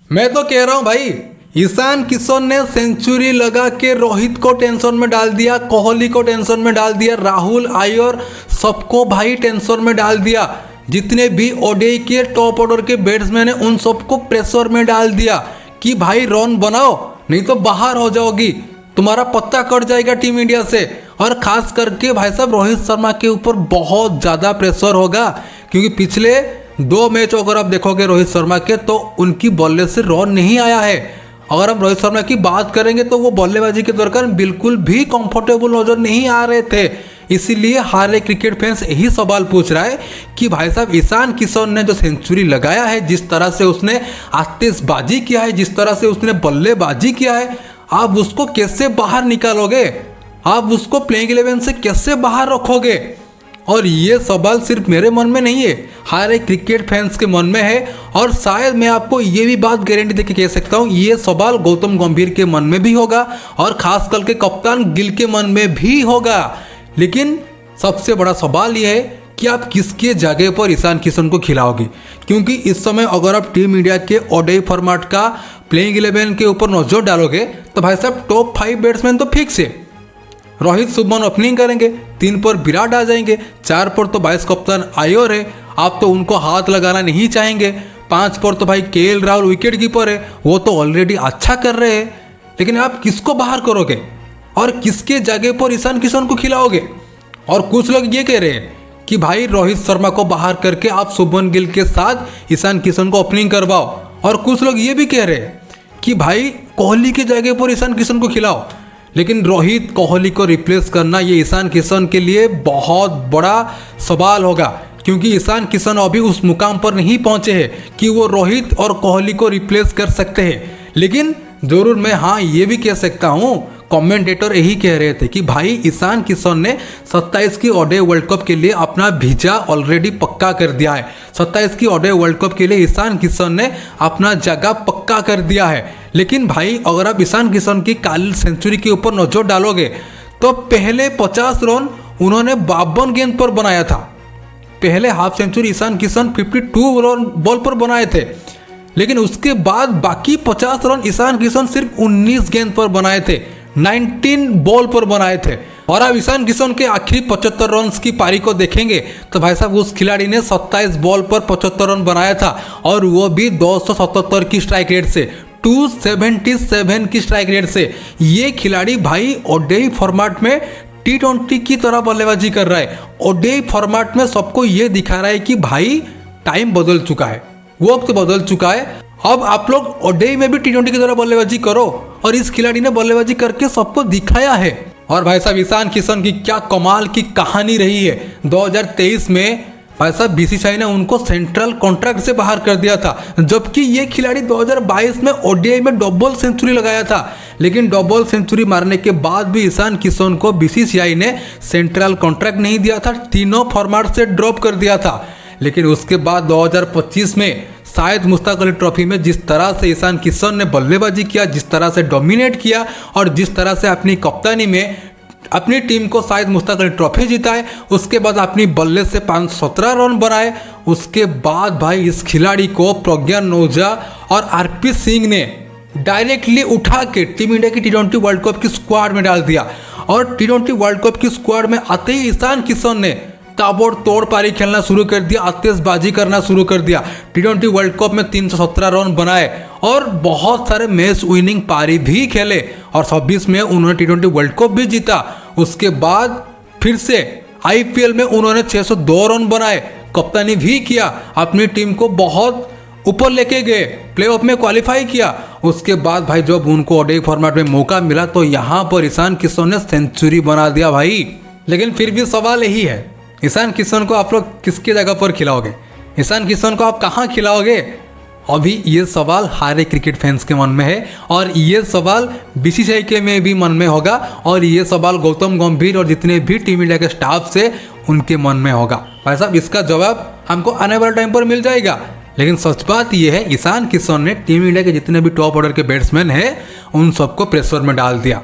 मैं तो कह रहा हूँ भाई, ईशान किशन ने सेंचुरी लगा के रोहित को टेंशन में डाल दिया, कोहली को टेंशन में डाल दिया, राहुल अय्यर सबको भाई टेंशन में डाल दिया। जितने भी ओडीआई के टॉप ऑर्डर के बैट्समैन हैं उन सबको प्रेशर में डाल दिया कि भाई रन बनाओ नहीं तो बाहर हो जाओगी, तुम्हारा पत्ता कट जाएगा टीम इंडिया से। और खास करके भाई साहब रोहित शर्मा के ऊपर बहुत ज़्यादा प्रेशर होगा, क्योंकि पिछले 2 मैच अगर आप देखोगे रोहित शर्मा के तो उनकी बल्ले से रन नहीं आया है। अगर हम रोहित शर्मा की बात करेंगे तो वो बल्लेबाजी के दौरान बिल्कुल भी कंफर्टेबल नजर नहीं आ रहे थे। इसीलिए हर क्रिकेट फैंस यही सवाल पूछ रहा है कि भाई साहब ईशान किशन ने जो सेंचुरी लगाया है, जिस तरह से उसने आतिशबाजी किया है, जिस तरह से उसने बल्लेबाजी किया है, आप उसको कैसे बाहर निकालोगे? आप उसको प्लेइंग 11 से कैसे बाहर रखोगे? और ये सवाल सिर्फ मेरे मन में नहीं है, हर एक क्रिकेट फैंस के मन में है। और शायद मैं आपको ये भी बात गारंटी देके कह सकता हूँ, ये सवाल गौतम गंभीर के मन में भी होगा और खास करके कप्तान गिल के मन में भी होगा। लेकिन सबसे बड़ा सवाल ये है कि आप किसके जगह पर ईशान किशन को खिलाओगे, क्योंकि इस समय अगर आप टीम इंडिया के ओडीआई फॉर्मेट का प्लेइंग 11 के ऊपर नजर डालोगे तो भाई साहब टॉप 5 बैट्समैन तो फिक्स है। रोहित शुभमन ओपनिंग करेंगे, 3 पर विराट आ जाएंगे, 4 पर तो वाइस कप्तान अय्यर है, आप तो उनको हाथ लगाना नहीं चाहेंगे। 5 पर तो भाई केएल राहुल विकेट कीपर है, वो तो ऑलरेडी अच्छा कर रहे हैं। लेकिन आप किसको बाहर करोगे और किसके जगह पर ईशान किशन को खिलाओगे? और कुछ लोग ये कह रहे हैं कि भाई रोहित शर्मा को बाहर करके आप शुभमन गिल के साथ ईशान किशन को ओपनिंग करवाओ। और कुछ लोग ये भी कह रहे हैं कि भाई कोहली के जगह पर ईशान किशन को खिलाओ। लेकिन रोहित कोहली को रिप्लेस करना ये ईशान किशन के लिए बहुत बड़ा सवाल होगा, क्योंकि ईशान किशन अभी उस मुकाम पर नहीं पहुंचे हैं कि वो रोहित और कोहली को रिप्लेस कर सकते हैं। लेकिन जरूर मैं हाँ ये भी कह सकता हूँ, कमेंटेटर यही कह रहे थे कि भाई ईशान किशन ने 27 की ओडीआई वर्ल्ड कप के लिए अपना वीजा ऑलरेडी पक्का कर दिया है। 27 की ओडीआई वर्ल्ड कप के लिए ईशान किशन ने अपना जगह पक्का कर दिया है। लेकिन भाई अगर आप ईशान किशन की काल सेंचुरी के ऊपर नजर डालोगे तो पहले 50 रन उन्होंने 52 गेंद पर बनाया था। पहले half century Ishan Kishan 52 run ball पर बनाए थे, लेकिन उसके बाद बाकी 50 रन ईशान किशन सिर्फ 19 गेंद पर बनाए थे, 19 बॉल पर बनाए थे। और अब ईशान किशन के आखिरी 75 रन की पारी को देखेंगे तो भाई साहब उस खिलाड़ी ने 27 बॉल पर 75 रन बनाया था, और वो भी 277 की स्ट्राइक रेट से, 277 की स्ट्राइक रेट से। ये खिलाड़ी भाई ओडीआई फॉर्मेट में T20 की तरह बल्लेबाजी कर रहा है। ओडीआई फॉर्मेट में सबको ये दिखा रहा है कि भाई टाइम बदल चुका है, वक्त बदल चुका है, अब आप लोग ओडीआई में भी T20 की तरह बल्लेबाजी करो। और इस खिलाड़ी ने बल्लेबाजी करके सबको दिखाया है। और भाई साहब ईशान किशन की क्या कमाल की कहानी रही है। 2023 में भाई साहब बीसीसीआई ने उनको सेंट्रल कॉन्ट्रैक्ट से बाहर कर दिया था, जबकि ये खिलाड़ी 2022 में ओडीआई में डबल सेंचुरी लगाया था। लेकिन डबल सेंचुरी मारने के बाद भी ईशान किशन को बीसीसीआई ने सेंट्रल कॉन्ट्रैक्ट नहीं दिया था, तीनों फॉर्मेट से ड्रॉप कर दिया था। लेकिन उसके बाद 2025 में शायद मुश्ताक अली ट्रॉफी में जिस तरह से ईशान किशन ने बल्लेबाजी किया, जिस तरह से डोमिनेट किया और जिस तरह से अपनी कप्तानी में अपनी टीम को शायद मुश्ताक अली ट्रॉफी जिताए, उसके बाद अपनी बल्ले से 517 रन बनाए, उसके बाद भाई इस खिलाड़ी को प्रज्ञान ओझा और आरपी सिंह ने डायरेक्टली उठा के टीम इंडिया की T20 वर्ल्ड कप की स्क्वाड में डाल दिया। और T20 वर्ल्ड कप की स्क्वाड में आते ही ईशान किशन ने ताबड़तोड़ पारी खेलना शुरू कर दिया, आतिशबाजी करना शुरू कर दिया। T20 वर्ल्ड कप में 317 रन बनाए और बहुत सारे मैच विनिंग पारी भी खेले, और 26 में उन्होंने T20 वर्ल्ड कप भी जीता। उसके बाद फिर से आईपीएल में उन्होंने 602 रन बनाए, कप्तानी भी किया, अपनी टीम को बहुत ऊपर लेके गए, प्लेऑफ में क्वालिफाई किया। उसके बाद भाई जब उनको ओडीआई फॉर्मेट में मौका मिला तो यहाँ पर ईशान किशन ने सेंचुरी बना दिया भाई। लेकिन फिर भी सवाल यही है, ईशान किशन को आप लोग किसके जगह पर खिलाओगे? ईशान किशन को आप कहाँ खिलाओगे? अभी ये सवाल हर एक क्रिकेट फैंस के मन में है, और ये सवाल बीसीसीआई के में भी मन में होगा, और ये सवाल गौतम गंभीर और जितने भी टीम इंडिया के स्टाफ से उनके मन में होगा। भाई साहब इसका जवाब हमको आने वाले टाइम पर मिल जाएगा। लेकिन सच बात यह है, ईशान किशन ने टीम इंडिया के जितने भी टॉप ऑर्डर के बैट्समैन हैं उन सबको प्रेशर में डाल दिया।